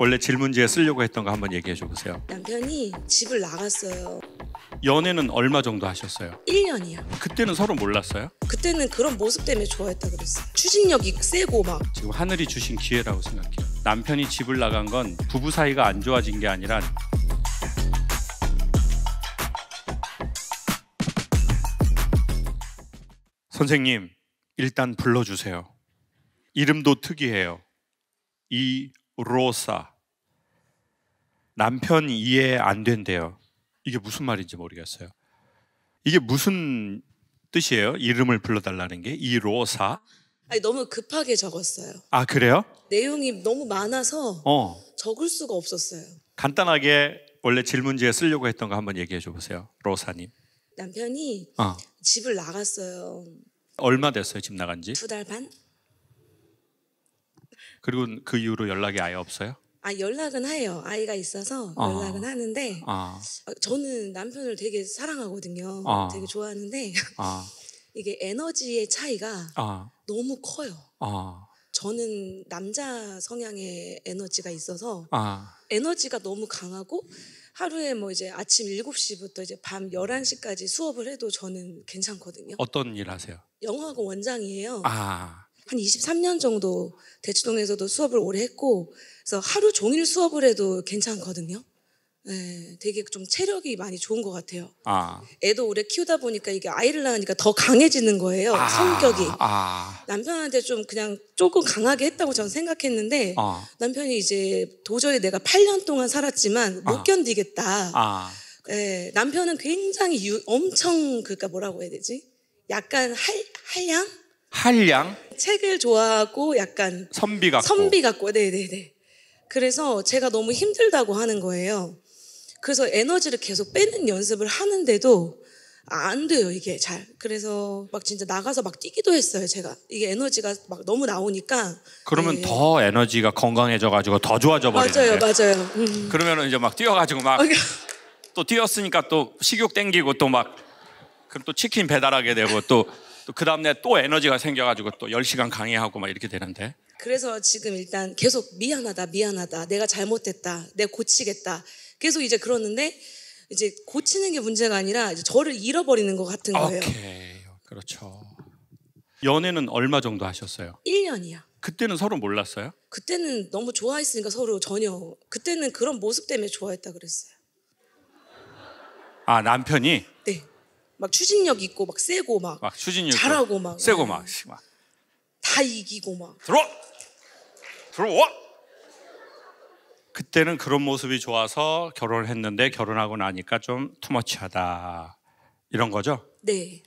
원래 질문지에 쓰려고 했던 거 한번 얘기해 줘 보세요. 남편이 집을 나갔어요. 연애는 얼마 정도 하셨어요? 1년이요. 그때는 서로 몰랐어요? 그때는 그런 모습 때문에 좋아했다 그랬어요. 추진력이 세고 막. 지금 하늘이 주신 기회라고 생각해요. 남편이 집을 나간 건 부부 사이가 안 좋아진 게 아니라 선생님, 일단 불러주세요. 이름도 특이해요. 이로사. 남편 이해 안 된대요. 이게 무슨 말인지 모르겠어요. 이게 무슨 뜻이에요? 이름을 불러달라는 게? 이로사? 아니, 너무 급하게 적었어요. 아, 그래요? 내용이 너무 많아서 적을 수가 없었어요. 간단하게 원래 질문지에 쓰려고 했던 거 한번 얘기해 줘 보세요. 로사님. 남편이 집을 나갔어요. 얼마 됐어요? 집 나간 지? 2달 반? 그리고 그 이후로 연락이 아예 없어요? 연락은 해요. 아이가 있어서 연락은 하는데 저는 남편을 되게 사랑하거든요. 되게 좋아하는데 이게 에너지의 차이가 너무 커요. 저는 남자 성향의 에너지가 있어서 에너지가 너무 강하고 하루에 뭐 이제 아침 7시부터 이제 밤 11시까지 수업을 해도 저는 괜찮거든요. 어떤 일 하세요? 영어학원 원장이에요. 한 23년 정도 대치동에서도 수업을 오래 했고, 그래서 하루 종일 수업을 해도 괜찮거든요. 네, 되게 좀 체력이 많이 좋은 것 같아요. 애도 오래 키우다 보니까 이게 아이를 낳으니까 더 강해지는 거예요. 성격이. 남편한테 좀 그냥 조금 강하게 했다고 저는 생각했는데 남편이 이제 도저히 내가 8년 동안 살았지만 못 견디겠다. 네, 남편은 굉장히 엄청 그러니까 뭐라고 해야 되지? 약간 한량? 한량? 책을 좋아하고 약간 선비 같고. 선비 같고. 네네네. 그래서 제가 너무 힘들다고 하는 거예요. 그래서 에너지를 계속 빼는 연습을 하는데도 안 돼요, 이게 잘. 그래서 막 진짜 나가서 막 뛰기도 했어요, 제가. 이게 에너지가 막 너무 나오니까. 그러면 더 에너지가 건강해져가지고 더 좋아져 버리는데. 맞아요. 그러면은 이제 막 뛰어가지고 막 또 뛰었으니까 또 식욕 땡기고 또 막 그럼 또 치킨 배달하게 되고 또 그 다음날 또 에너지가 생겨가지고 또 10시간 강의하고 막 이렇게 되는데. 그래서 지금 일단 계속 미안하다. 내가 잘못됐다. 내가 고치겠다. 계속 이제 그러는데 이제 고치는 게 문제가 아니라 이제 저를 잃어버리는 것 같은 거예요. 오케이. 그렇죠. 연애는 얼마 정도 하셨어요? 1년이요. 그때는 서로 몰랐어요? 그때는 너무 좋아했으니까 서로 전혀. 그때는 그런 모습 때문에 좋아했다 그랬어요. 남편이? 네. 막 추진력 있고 막 세고 막 추진력 잘하고 막 세고 막 다 이기고 막 들어와. 그때는 그런 모습이 좋아서 결혼을 했는데 결혼하고 나니까 좀 투머치하다 이런 거죠? 네.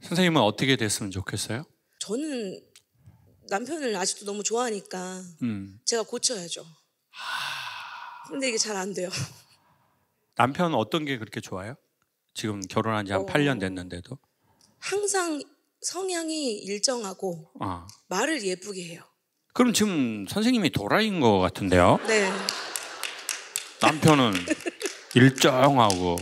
선생님은 어떻게 됐으면 좋겠어요? 저는 남편을 아직도 너무 좋아하니까 제가 고쳐야죠. 근데 이게 잘 안 돼요. 남편은 어떤 게 그렇게 좋아요? 지금 결혼한 지 한 8년 됐는데도 항상 성향이 일정하고 말을 예쁘게 해요. 그럼 지금 선생님이 도라이인 것 같은데요? 네. 남편은 일정하고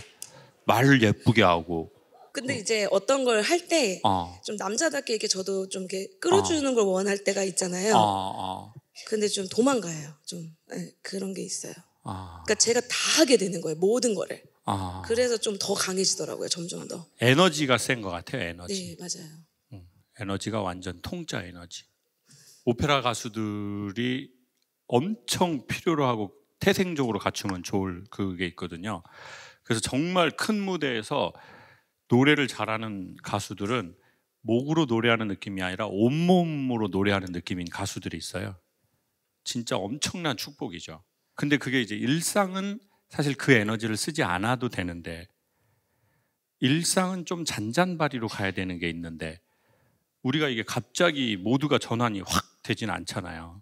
말을 예쁘게 하고. 근데 이제 어떤 걸 할 때 좀 남자답게 이렇게 저도 좀 이렇게 끌어주는 걸 원할 때가 있잖아요. 근데 좀 도망가요. 좀 그런 게 있어요. 그러니까 제가 다 하게 되는 거예요. 모든 거를. 그래서 좀 더 강해지더라고요. 점점 더. 에너지가 센 것 같아요. 에너지. 네, 맞아요. 에너지가 완전 통짜 에너지. 오페라 가수들이 엄청 필요로 하고 태생적으로 갖추면 좋을 그게 있거든요. 그래서 정말 큰 무대에서 노래를 잘하는 가수들은 목으로 노래하는 느낌이 아니라 온몸으로 노래하는 느낌인 가수들이 있어요. 진짜 엄청난 축복이죠. 근데 그게 이제 일상은 사실 그 에너지를 쓰지 않아도 되는데 일상은 좀 잔잔바리로 가야 되는 게 있는데 우리가 이게 갑자기 모두가 전환이 확 되진 않잖아요.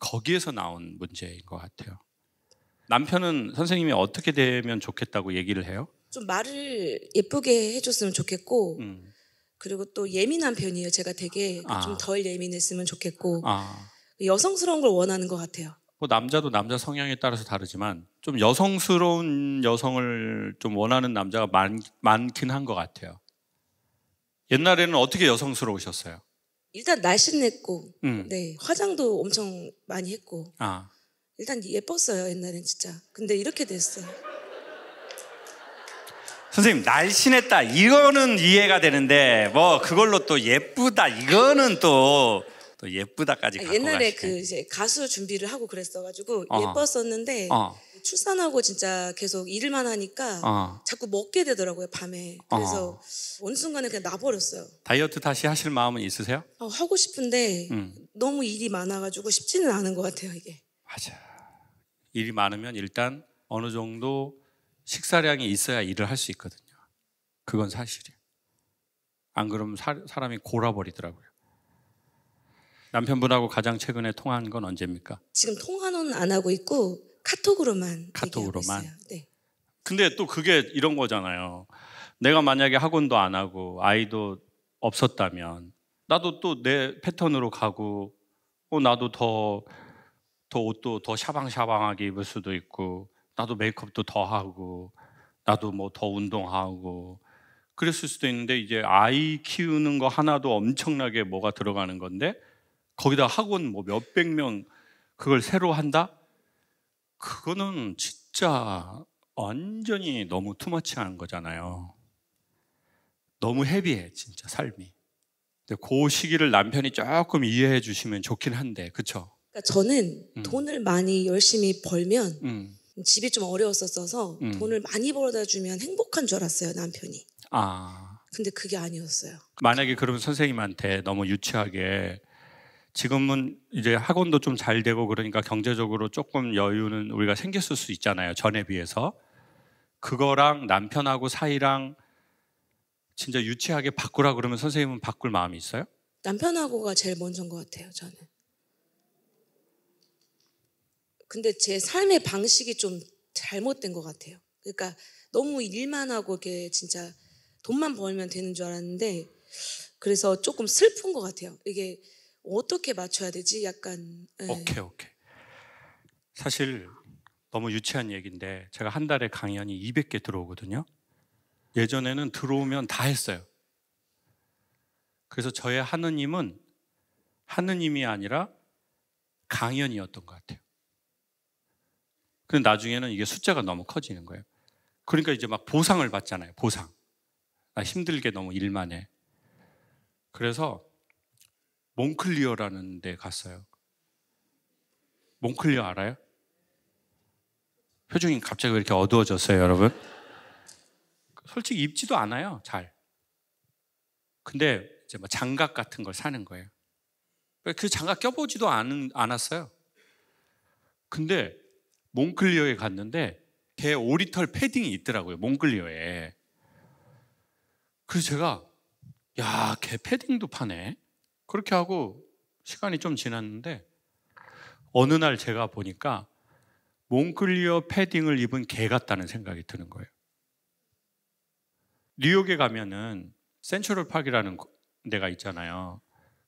거기에서 나온 문제인 것 같아요. 남편은 선생님이 어떻게 되면 좋겠다고 얘기를 해요? 좀 말을 예쁘게 해줬으면 좋겠고 그리고 또 예민한 편이에요. 제가 되게 좀 덜 예민했으면 좋겠고 여성스러운 걸 원하는 것 같아요. 뭐 남자도 남자 성향에 따라서 다르지만 좀 여성스러운 여성을 좀 원하는 남자가 많긴 한 것 같아요. 옛날에는 어떻게 여성스러우셨어요? 일단 날씬했고 네, 화장도 엄청 많이 했고 일단 예뻤어요, 옛날엔 진짜. 근데 이렇게 됐어요. 선생님, 날씬했다 이거는 이해가 되는데 뭐 그걸로 또 예쁘다 이거는 또 예쁘다까지 갖고 옛날에 가시네. 그 이제 가수 준비를 하고 그랬어가지고 어. 예뻤었는데 어. 출산하고 진짜 계속 일만 하니까 자꾸 먹게 되더라고요, 밤에. 그래서 어느 순간에 그냥 놔버렸어요. 다이어트 다시 하실 마음은 있으세요? 하고 싶은데 너무 일이 많아가지고 쉽지는 않은 것 같아요, 이게. 맞아. 일이 많으면 일단 어느 정도 식사량이 있어야 일을 할 수 있거든요. 그건 사실이에요. 안 그러면 사람이 골아버리더라고요. 남편분하고 가장 최근에 통화한 건 언제입니까? 지금 통화는 안 하고 있고 카톡으로만 얘기하고 있어요. 네. 근데 또 그게 이런 거잖아요. 내가 만약에 학원도 안 하고 아이도 없었다면 나도 또 내 패턴으로 가고 나도 더 옷도 더 샤방샤방하게 입을 수도 있고 나도 메이크업도 더 하고 나도 뭐 더 운동하고 그랬을 수도 있는데 이제 아이 키우는 거 하나도 엄청나게 뭐가 들어가는 건데 거기다 학원 뭐 몇백 명 그걸 새로 한다? 그거는 진짜 완전히 너무 투머치한 거잖아요. 너무 헤비해 진짜 삶이. 근데 그 시기를 남편이 조금 이해해 주시면 좋긴 한데 그렇죠? 그러니까 저는 돈을 많이 열심히 벌면 집이 좀 어려웠었어서 돈을 많이 벌어다 주면 행복한 줄 알았어요, 남편이. 근데 그게 아니었어요. 만약에 그러면 선생님한테 너무 유치하게 지금은 이제 학원도 좀 잘 되고 그러니까 경제적으로 조금 여유는 우리가 생겼을 수 있잖아요, 전에 비해서. 그거랑 남편하고 사이랑 진짜 유치하게 바꾸라 그러면 선생님은 바꿀 마음이 있어요? 남편하고가 제일 먼저인 것 같아요, 저는. 근데 제 삶의 방식이 좀 잘못된 것 같아요. 그러니까 너무 일만 하고 이렇게 진짜 돈만 벌면 되는 줄 알았는데 그래서 조금 슬픈 것 같아요. 이게 어떻게 맞춰야 되지? 약간. 오케이. 사실 너무 유치한 얘기인데 제가 한 달에 강연이 200개 들어오거든요. 예전에는 들어오면 다 했어요. 그래서 저의 하느님은 하느님이 아니라 강연이었던 것 같아요. 근데 나중에는 이게 숫자가 너무 커지는 거예요. 그러니까 이제 막 보상을 받잖아요. 보상. 나 힘들게 너무 일만 해. 그래서 몽클리어라는 데 갔어요. 몽클리어 알아요? 표정이 갑자기 왜 이렇게 어두워졌어요, 여러분? 솔직히 입지도 않아요, 잘. 근데 이제 뭐 장갑 같은 걸 사는 거예요. 그 장갑 껴보지도 않았어요. 근데 몽클리어에 갔는데 걔 오리털 패딩이 있더라고요, 몽클리어에. 그래서 제가 야, 걔 패딩도 파네. 그렇게 하고 시간이 좀 지났는데 어느 날 제가 보니까 몽클리어 패딩을 입은 개 같다는 생각이 드는 거예요. 뉴욕에 가면은 센트럴 파크라는 데가 있잖아요.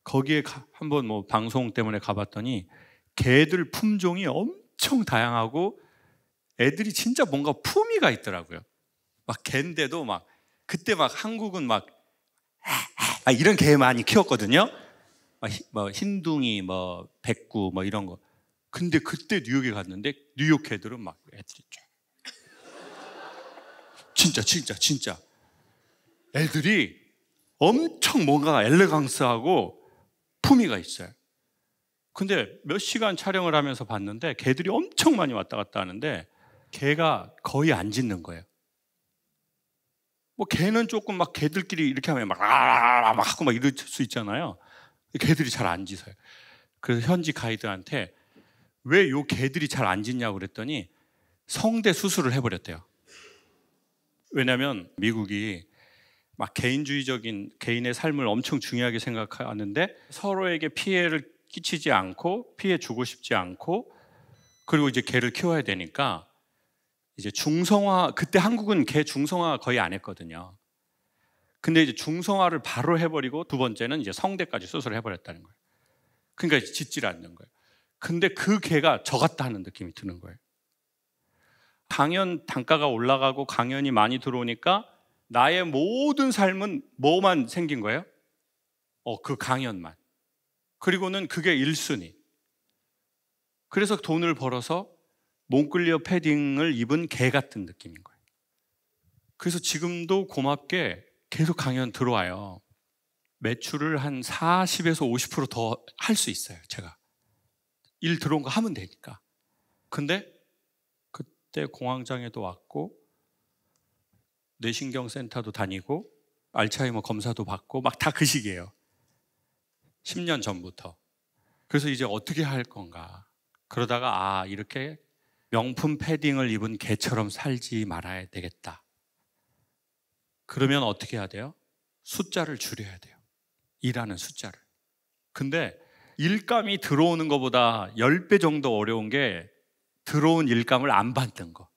거기에 한번 뭐 방송 때문에 가봤더니 개들 품종이 엄청 다양하고 애들이 진짜 뭔가 품위가 있더라고요. 막 개인데도 막 그때 막 한국은 막 이런 개 많이 키웠거든요. 뭐 흰둥이, 뭐 백구, 뭐 이런 거. 근데 그때 뉴욕에 갔는데 뉴욕 개들은 막 애들이 진짜 애들이 엄청 뭔가 엘레강스하고 품위가 있어요. 근데 몇 시간 촬영을 하면서 봤는데 개들이 엄청 많이 왔다 갔다 하는데 개가 거의 안 짖는 거예요. 뭐 개는 조금 막 개들끼리 이렇게 하면 막 하고 막 이럴 수 있잖아요. 개들이 잘 안 짖어요. 그래서 현지 가이드한테 왜 요 개들이 잘 안 짖냐고 그랬더니 성대 수술을 해버렸대요. 왜냐하면 미국이 막 개인주의적인 개인의 삶을 엄청 중요하게 생각하는데 서로에게 피해를 끼치지 않고 피해 주고 싶지 않고 그리고 이제 개를 키워야 되니까 이제 중성화, 그때 한국은 개 중성화 거의 안 했거든요. 근데 이제 중성화를 바로 해버리고 두 번째는 이제 성대까지 수술을 해버렸다는 거예요. 그러니까 짖질 않는 거예요. 근데 그 개가 저 같다 하는 느낌이 드는 거예요. 강연 단가가 올라가고 강연이 많이 들어오니까 나의 모든 삶은 뭐만 생긴 거예요? 그 강연만. 그리고는 그게 1순위. 그래서 돈을 벌어서 몽클리어 패딩을 입은 개 같은 느낌인 거예요. 그래서 지금도 고맙게 계속 강연 들어와요. 매출을 한 40에서 50% 더 할 수 있어요. 제가 일 들어온 거 하면 되니까. 근데 그때 공황장애도 왔고 뇌신경센터도 다니고 알츠하이머 검사도 받고 막 다 그 시기예요. 10년 전부터. 그래서 이제 어떻게 할 건가. 그러다가 이렇게 명품 패딩을 입은 개처럼 살지 말아야 되겠다. 그러면 어떻게 해야 돼요? 숫자를 줄여야 돼요. 일하는 숫자를. 근데 일감이 들어오는 것보다 10배 정도 어려운 게 들어온 일감을 안 받는 거.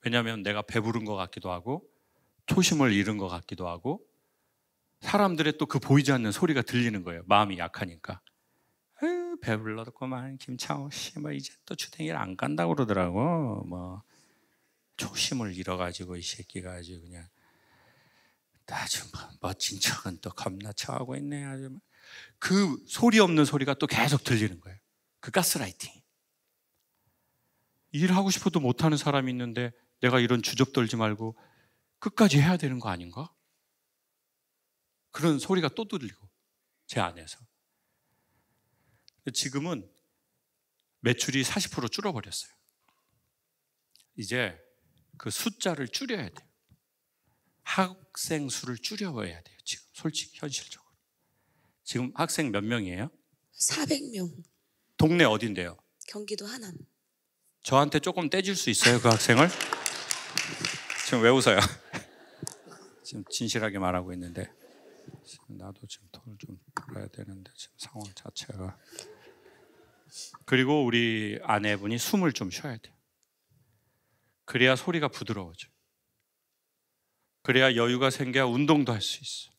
왜냐하면 내가 배부른 것 같기도 하고 초심을 잃은 것 같기도 하고 사람들의 또 그 보이지 않는 소리가 들리는 거예요. 마음이 약하니까. 배불렀구만 김창호 씨 뭐 이제 또 주댕이를 안 간다고 그러더라고. 뭐 초심을 잃어가지고 이 새끼가 아주 그냥 아주 멋진 척은 또 겁나 척하고 있네. 아주 그 소리 없는 소리가 또 계속 들리는 거예요. 그 가스라이팅. 일하고 싶어도 못하는 사람이 있는데 내가 이런 주접 떨지 말고 끝까지 해야 되는 거 아닌가? 그런 소리가 또 들리고 제 안에서. 지금은 매출이 40% 줄어버렸어요. 이제 그 숫자를 줄여야 돼요. 학생 수를 줄여야 돼요. 지금 솔직히 현실적으로. 지금 학생 몇 명이에요? 400명. 동네 어딘데요? 경기도 하남. 저한테 조금 떼줄 수 있어요, 그 학생을? 지금 왜 웃어요? 지금 진실하게 말하고 있는데 나도 지금 돈을 좀 벌어야 되는데 지금 상황 자체가. 그리고 우리 아내분이 숨을 좀 쉬어야 돼요. 그래야 소리가 부드러워져요. 그래야 여유가 생겨야 운동도 할 수 있어요.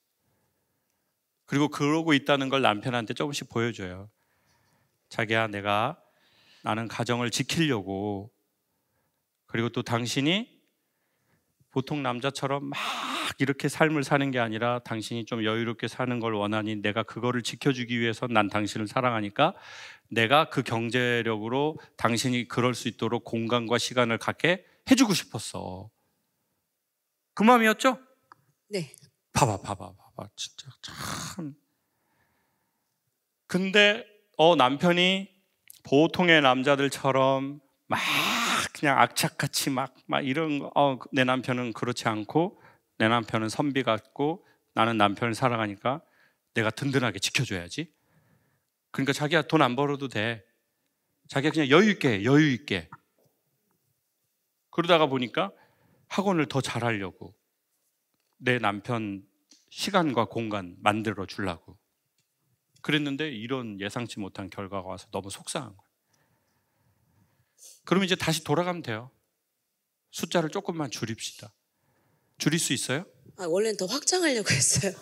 그리고 그러고 있다는 걸 남편한테 조금씩 보여줘요. 자기야, 나는 가정을 지키려고, 그리고 또 당신이 보통 남자처럼 막 이렇게 삶을 사는 게 아니라 당신이 좀 여유롭게 사는 걸 원하니 내가 그거를 지켜주기 위해서 난 당신을 사랑하니까 내가 그 경제력으로 당신이 그럴 수 있도록 공간과 시간을 갖게 해주고 싶었어. 그 마음이었죠? 네. 봐봐 진짜 참. 근데 남편이 보통의 남자들처럼 막 그냥 악착같이 막 이런 거, 내 남편은 그렇지 않고 내 남편은 선비 같고 나는 남편을 사랑하니까 내가 든든하게 지켜줘야지. 그러니까 자기가 돈 안 벌어도 돼. 자기가 그냥 여유 있게. 그러다가 보니까 학원을 더 잘하려고 내 남편 시간과 공간 만들어 주려고 그랬는데 이런 예상치 못한 결과가 와서 너무 속상한 거예요. 그럼 이제 다시 돌아가면 돼요. 숫자를 조금만 줄입시다. 줄일 수 있어요? 원래는 더 확장하려고 했어요.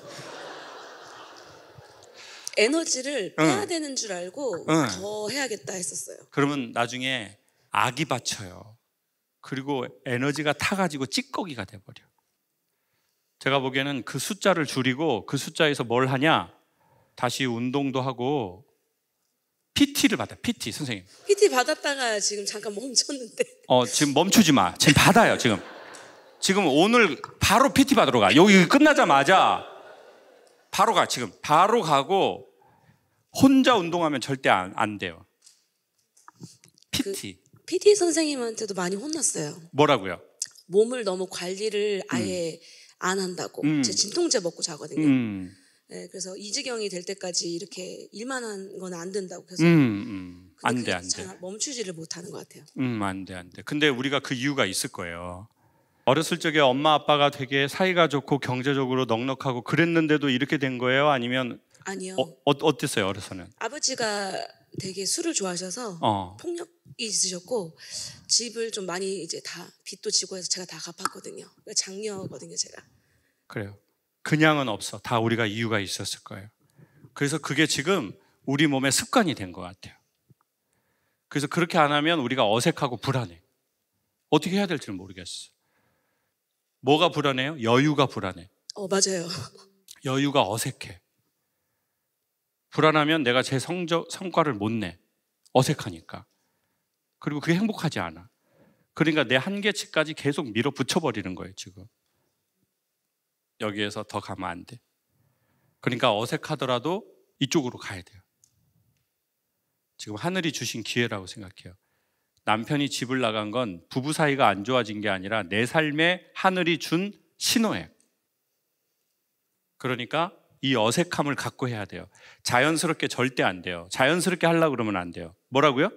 에너지를 빼야 되는 줄 알고 더 해야겠다 했었어요. 그러면 나중에 악이 받쳐요. 그리고 에너지가 타가지고 찌꺼기가 돼버려. 제가 보기에는 그 숫자를 줄이고 그 숫자에서 뭘 하냐? 다시 운동도 하고 PT를 받아. PT 선생님. PT 받았다가 지금 잠깐 멈췄는데. 지금 멈추지 마. 지금 받아요. 지금 오늘 바로 PT 받으러 가. 여기 끝나자마자 바로 가. 지금 바로 가고 혼자 운동하면 절대 안 돼요. PT. PT 선생님한테도 많이 혼났어요. 뭐라고요? 몸을 너무 관리를 아예 안 한다고. 제 진통제 먹고 자거든요. 네, 그래서 이 지경이 될 때까지 이렇게 일만 한 건 안 된다고 해서 안 돼. 멈추지를 못하는 것 같아요. 안 돼. 근데 우리가 그 이유가 있을 거예요. 어렸을 적에 엄마 아빠가 되게 사이가 좋고 경제적으로 넉넉하고 그랬는데도 이렇게 된 거예요? 아니면 아니요. 어땠어요, 어려서는? 아버지가 되게 술을 좋아하셔서 폭력이 있으셨고 집을 좀 많이 이제 다 빚도 지고 해서 제가 다 갚았거든요. 장녀거든요, 제가. 그래요. 그냥은 없어. 다 우리가 이유가 있었을 거예요. 그래서 그게 지금 우리 몸의 습관이 된 것 같아요. 그래서 그렇게 안 하면 우리가 어색하고 불안해. 어떻게 해야 될지는 모르겠어. 뭐가 불안해요? 여유가 불안해. 맞아요. 여유가 어색해. 불안하면 내가 제 성과를 못 내. 어색하니까. 그리고 그게 행복하지 않아. 그러니까 내 한계치까지 계속 밀어붙여버리는 거예요, 지금. 여기에서 더 가면 안 돼. 그러니까 어색하더라도 이쪽으로 가야 돼요. 지금 하늘이 주신 기회라고 생각해요. 남편이 집을 나간 건 부부 사이가 안 좋아진 게 아니라 내 삶에 하늘이 준 신호예요. 그러니까 이 어색함을 갖고 해야 돼요. 자연스럽게 절대 안 돼요. 자연스럽게 하려고 그러면 안 돼요. 뭐라고요?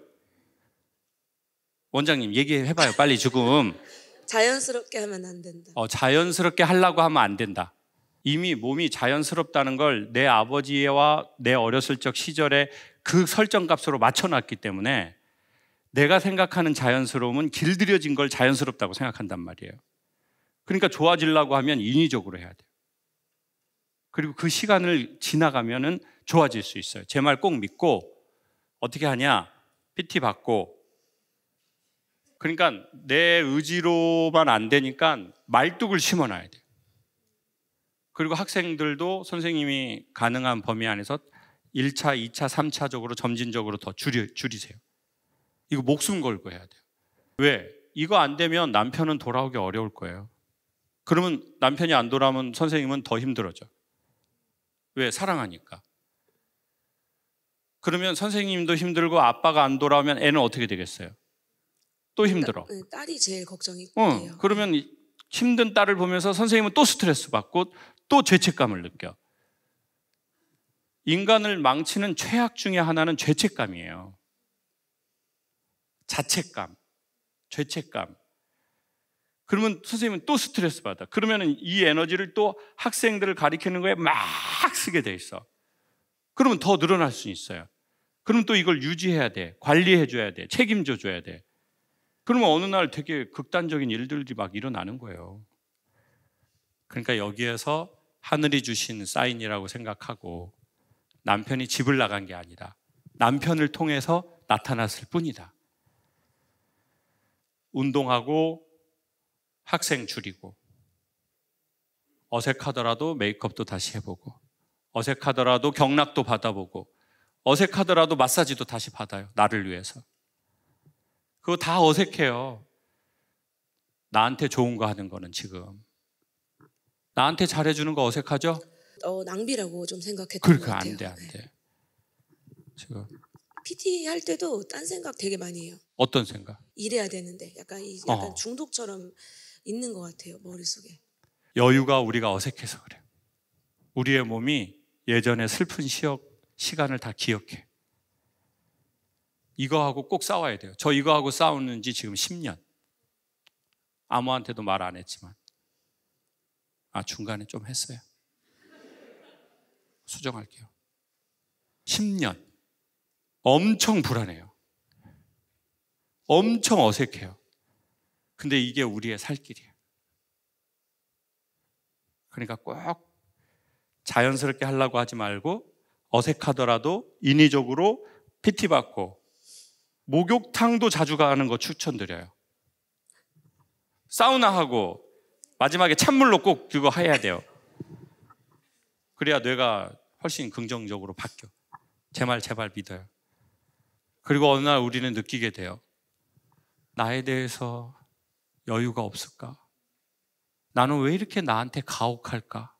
원장님 얘기해봐요, 빨리 지금. 자연스럽게 하면 안 된다. 자연스럽게 하려고 하면 안 된다. 이미 몸이 자연스럽다는 걸 내 아버지와 내 어렸을 적 시절에 그 설정값으로 맞춰놨기 때문에 내가 생각하는 자연스러움은 길들여진 걸 자연스럽다고 생각한단 말이에요. 그러니까 좋아지려고 하면 인위적으로 해야 돼요. 그리고 그 시간을 지나가면은 좋아질 수 있어요. 제 말 꼭 믿고 어떻게 하냐? PT 받고. 그러니까 내 의지로만 안 되니까 말뚝을 심어놔야 돼요. 그리고 학생들도 선생님이 가능한 범위 안에서 1차, 2차, 3차적으로 점진적으로 더 줄이세요. 이거 목숨 걸고 해야 돼요. 왜? 이거 안 되면 남편은 돌아오기 어려울 거예요. 그러면 남편이 안 돌아오면 선생님은 더 힘들어져. 왜? 사랑하니까. 그러면 선생님도 힘들고 아빠가 안 돌아오면 애는 어떻게 되겠어요? 또 힘들어. 딸이 제일 걱정이 돼요. 그러면 힘든 딸을 보면서 선생님은 또 스트레스 받고 또 죄책감을 느껴. 인간을 망치는 최악 중에 하나는 죄책감이에요. 자책감, 죄책감. 그러면 선생님은 또 스트레스 받아. 그러면 이 에너지를 또 학생들을 가리키는 거에 막 쓰게 돼 있어. 그러면 더 늘어날 수 있어요. 그럼 또 이걸 유지해야 돼. 관리해 줘야 돼. 책임져 줘야 돼. 그러면 어느 날 되게 극단적인 일들이 막 일어나는 거예요. 그러니까 여기에서 하늘이 주신 사인이라고 생각하고 남편이 집을 나간 게 아니라 남편을 통해서 나타났을 뿐이다. 운동하고 학생 줄이고 어색하더라도 메이크업도 다시 해보고 어색하더라도 경락도 받아보고 어색하더라도 마사지도 다시 받아요. 나를 위해서. 그거 다 어색해요. 나한테 좋은 거 하는 거는 지금. 나한테 잘해주는 거 어색하죠? 낭비라고 좀 생각했던 것 그러니까 같아요. 안 돼. 지금. PT 할 때도 딴 생각 되게 많이 해요. 어떤 생각? 일해야 되는데 약간 중독처럼 있는 것 같아요, 머릿속에. 여유가 우리가 어색해서 그래요. 우리의 몸이 예전에 슬픈 시간을 다 기억해. 이거하고 꼭 싸워야 돼요. 저 이거하고 싸우는 지 지금 10년. 아무한테도 말 안 했지만. 중간에 좀 했어요. 수정할게요. 10년. 엄청 불안해요. 엄청 어색해요. 근데 이게 우리의 살 길이에요. 그러니까 꼭 자연스럽게 하려고 하지 말고 어색하더라도 인위적으로 PT 받고 목욕탕도 자주 가는 거 추천드려요. 사우나하고 마지막에 찬물로 꼭 그거 해야 돼요. 그래야 뇌가 훨씬 긍정적으로 바뀌어. 제 말 제발 믿어요. 그리고 어느 날 우리는 느끼게 돼요. 나에 대해서 여유가 없을까? 나는 왜 이렇게 나한테 가혹할까?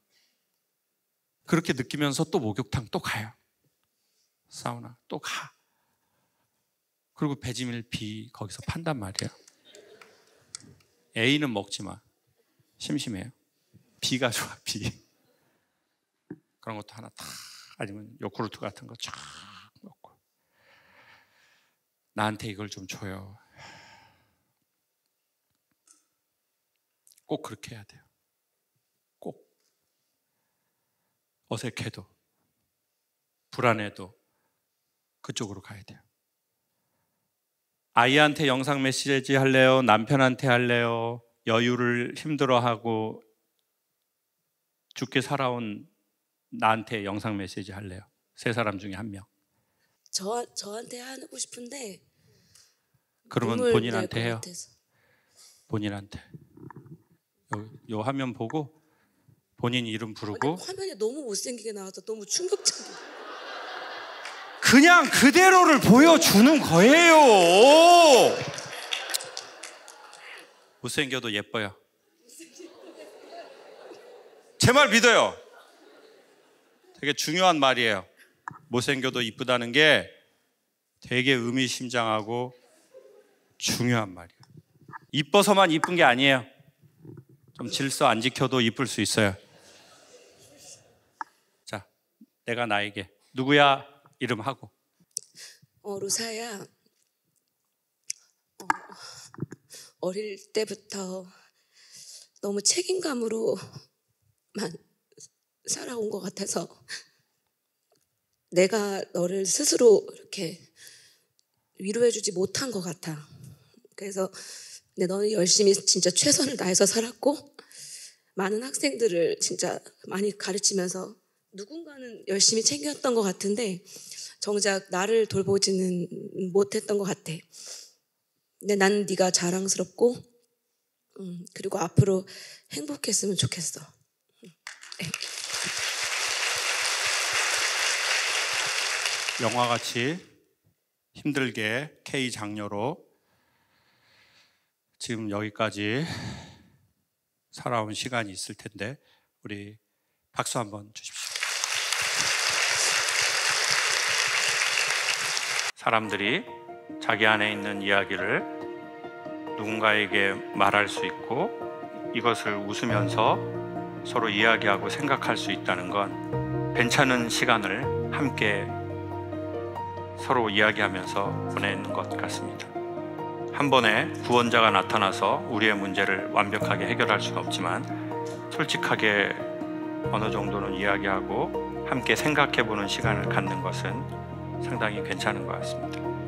그렇게 느끼면서 또 목욕탕 또 가요. 사우나 또 가. 그리고 배지밀 B 거기서 판단 말이에요. A는 먹지 마. 심심해요. B가 좋아, B. 그런 것도 하나 탁, 아니면 요구르트 같은 거 쫙 먹고. 나한테 이걸 좀 줘요. 꼭 그렇게 해야 돼요. 꼭. 어색해도, 불안해도 그쪽으로 가야 돼요. 아이한테 영상 메시지 할래요? 남편한테 할래요? 여유를 힘들어하고 죽게 살아온 나한테 영상 메시지 할래요? 세 사람 중에 한 명. 저한테 하고 싶은데 그러면 본인한테 해요. 본인한테. 요 화면 보고 본인 이름 부르고. 화면에 너무 못생기게 나와서 너무 충격적이에요. 그냥 그대로를 보여주는 거예요. 못생겨도 예뻐요. 제 말 믿어요. 되게 중요한 말이에요. 못생겨도 이쁘다는 게 되게 의미심장하고 중요한 말이에요. 이뻐서만 이쁜 게 아니에요. 좀 질서 안 지켜도 이쁠 수 있어요. 자, 내가 나에게 누구야? 이름하고. 로사야. 어릴 때부터 너무 책임감으로만 살아온 것 같아서 내가 너를 스스로 이렇게 위로해주지 못한 것 같아. 그래서 근데 너는 열심히 진짜 최선을 다해서 살았고 많은 학생들을 진짜 많이 가르치면서 누군가는 열심히 챙겼던 것 같은데 정작 나를 돌보지는 못했던 것 같아. 근데 난 네가 자랑스럽고 그리고 앞으로 행복했으면 좋겠어. 영화같이 힘들게 K 장녀로 지금 여기까지 살아온 시간이 있을 텐데 우리 박수 한번 주십시오. 사람들이 자기 안에 있는 이야기를 누군가에게 말할 수 있고 이것을 웃으면서 서로 이야기하고 생각할 수 있다는 건 괜찮은 시간을 함께 서로 이야기하면서 보내는 것 같습니다. 한 번에 구원자가 나타나서 우리의 문제를 완벽하게 해결할 수는 없지만 솔직하게 어느 정도는 이야기하고 함께 생각해보는 시간을 갖는 것은 상당히 괜찮은 것 같습니다.